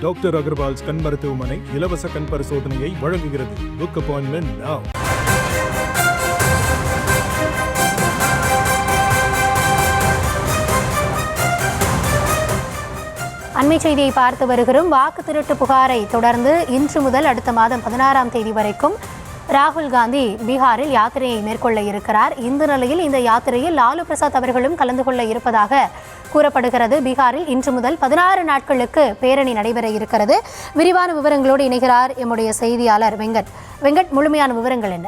Doctor Agarwal's கண் மருத்துவமனை இலவச கண் பரிசோதனையை வழங்குகிறது. Book appointment now. அண்மை செய்தியை பார்த்து வருகிறோம். வாக்கு திருட்டு புகாரை தொடர்ந்து இன்று முதல் அடுத்த மாதம் 16ஆம் தேதி வரைக்கும் ராகுல் காந்தி பீகாரில் யாத்திரையை மேற்கொள்ள இருக்கிறார். இந்த நிலையில் இந்த யாத்திரையில் லாலு பிரசாத் அவர்களும் கலந்து கொள்ள இருப்பதாக கூறப்படுகிறது. பீகாரில் இன்று முதல் 16 நாட்களுக்கு பேரணி நடைபெற இருக்கிறது. விரிவான விவரங்களோடு இணைகிறார் எம்முடைய செய்தியாளர் வெங்கட். முழுமையான விவரங்கள் என்ன?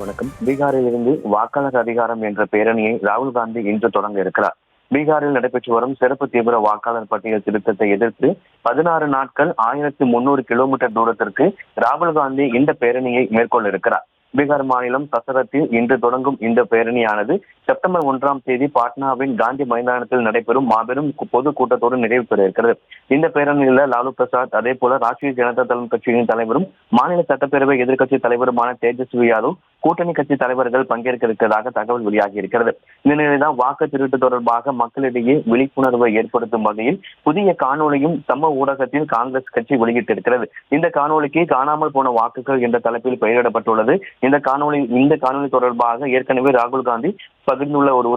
வணக்கம். பீகாரில் இருந்து வாக்காளர் அதிகாரம் என்ற பேரணியை ராகுல் காந்தி இன்று தொடங்க இருக்கிறார். பீகாரில் நடைபெற்று வரும் சிறப்பு தீவிர வாக்காளர் பட்டியல் திருத்தத்தை எதிர்த்து 16 நாட்கள் 1300 கிலோமீட்டர் தூரத்திற்கு ராகுல் காந்தி இந்த பேரணியை மேற்கொள்ள இருக்கிறார். பீகார் மாநிலம் சசரத்தில் இன்று தொடங்கும் இந்த பேரணியானது செப்டம்பர் 1ஆம் தேதி பாட்னாவின் காந்தி மைதானத்தில் நடைபெறும் மாபெரும் பொது கூட்டத்தோடு நிறைவு பெற இருக்கிறது. இந்த பேரணியில் லாலு பிரசாத், அதே போல ராஷ்டிரிய ஜனதா தளம் கட்சியின் தலைவரும் மாநில சட்டப்பேரவை எதிர்க்கட்சி தலைவருமான தேஜஸ்வி யாதவ், கூட்டணி கட்சி தலைவர்கள் பங்கேற்க இருக்கிறதாக தகவல் வெளியாகி இருக்கிறது. இந்த நிலையில்தான் வாக்கு திருட்டு தொடர்பாக மக்களிடையே விழிப்புணர்வை ஏற்படுத்தும் வகையில் புதிய காணொலியும் சமூக ஊடகத்தில் காங்கிரஸ் கட்சி வெளியிட்டிருக்கிறது. இந்த காணொலிக்கு காணாமல் போன வாக்குகள் என்ற தலைப்பில் பெயரிடப்பட்டுள்ளது. இந்த காணொலி தொடர்பாக ஏற்கனவே ராகுல் காந்தி பகிர்ந்துள்ள ஒரு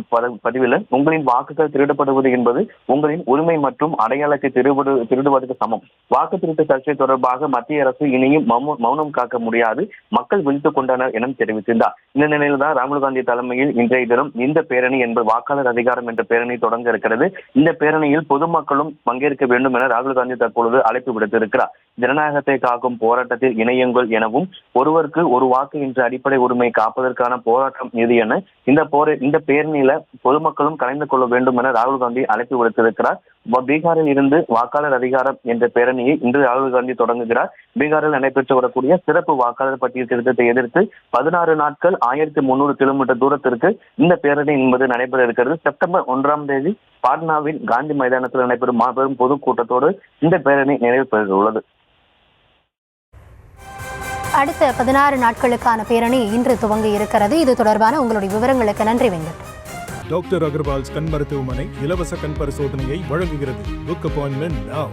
பதிவில், உங்களின் வாக்குகள் திருடப்படுவது என்பது உங்களின் உரிமை மற்றும் அடையாளத்தை திருடுவதற்கு சமம். வாக்கு திருட்டு சர்ச்சை தொடர்பாக மத்திய அரசு இனியும் மௌனம் காக்க முடியாது, மக்கள் விழித்துக் கொண்டனர் என தெரிவித்திருந்தார். இந்த நிலையில் தான் ராகுல் காந்தி தலைமையில் இன்றைய தினம் இந்த பேரணி என்பது வாக்காளர் அதிகாரம் என்ற பேரணி தொடங்க இருக்கிறது. இந்த பேரணியில் பொதுமக்களும் பங்கேற்க வேண்டும் என ராகுல் காந்தி தற்பொழுது அழைப்பு விடுத்திருக்கிறார். ஜனநாயகத்தை காக்கும் போராட்டத்தில் இணையுங்கள் எனவும், ஒருவருக்கு ஒரு வாக்கு என்ற அடிப்படை உரிமை காப்பதற்கான போராட்டம் இது என இந்த பேரணியில பொதுமக்களும் கலந்து கொள்ள வேண்டும் என ராகுல் காந்தி அழைப்பு விடுத்திருக்கிறார். பீகாரில் இருந்து வாக்காளர் அதிகாரம் என்ற பேரணியை இன்று ராகுல் காந்தி தொடங்குகிறார். பீகாரில் நடைபெற்று வரக்கூடிய சிறப்பு வாக்காளர் பட்டியல் திருத்தத்தை எதிர்த்து 16 நாட்கள் 1300 கிலோமீட்டர் தூரத்திற்கு இந்த பேரணி என்பது நடைபெற இருக்கிறது. செப்டம்பர் 1ஆம் தேதி பாட்னாவின் காந்தி மைதானத்தில் நடைபெறும் மாபெரும் பொதுக்கூட்டத்தோடு இந்த பேரணி நிறைவு பெற்றுள்ளது. அடுத்த 16 நாட்களுக்கான பேரணி இன்று துவங்க இருக்கிறது. இது தொடர்பான உங்களுடைய விவரங்களுக்கு நன்றி வெங்கட். டாக்டர் அகர்வால்ஸ் கண் மருத்துவமனை இலவச கண் பரிசோதனையை வழங்குகிறது. Book appointment now.